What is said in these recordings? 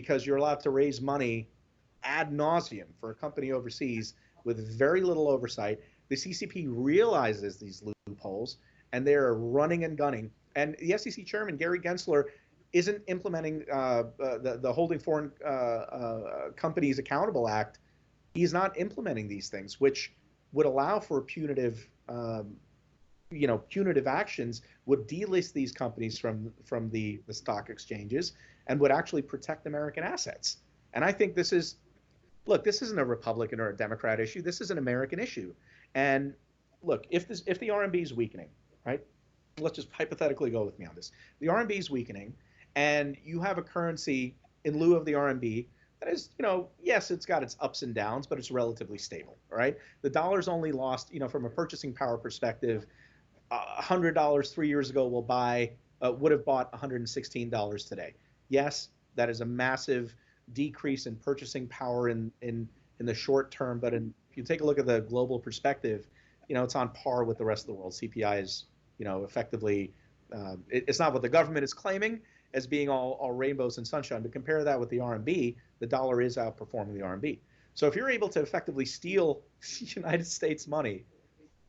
because you're allowed to raise money ad nauseum for a company overseas with very little oversight. The CCP realizes these loopholes, and they're running and gunning. And the SEC chairman, Gary Gensler, isn't implementing the Holding Foreign Companies Accountable Act. He's not implementing these things, which would allow for punitive, punitive actions, would delist these companies from the stock exchanges, and would actually protect American assets. And I think this is, look, this isn't a Republican or a Democrat issue. This is an American issue. And look, if the RMB is weakening, right? Let's just hypothetically go with me on this. The RMB is weakening, and you have a currency in lieu of the RMB that is, yes, it's got its ups and downs, but it's relatively stable, right? The dollar's only lost, from a purchasing power perspective, $100 3 years ago would have bought $116 today. Yes, that is a massive decrease in purchasing power in the short term, but if you take a look at the global perspective, it's on par with the rest of the world. CPI is, effectively, it's not what the government is claiming as being all rainbows and sunshine, but compare that with the RMB, the dollar is outperforming the RMB. So if you're able to effectively steal United States money,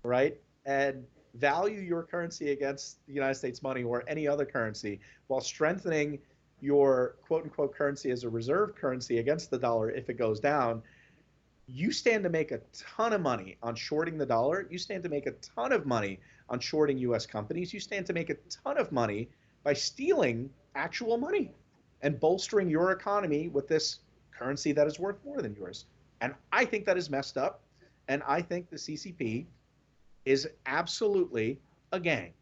right, and value your currency against the United States money or any other currency while strengthening your quote unquote currency as a reserve currency against the dollar if it goes down, you stand to make a ton of money on shorting the dollar. You stand to make a ton of money on shorting US companies. You stand to make a ton of money by stealing actual money and bolstering your economy with this currency that is worth more than yours. And I think that is messed up. And I think the CCP is absolutely a gang.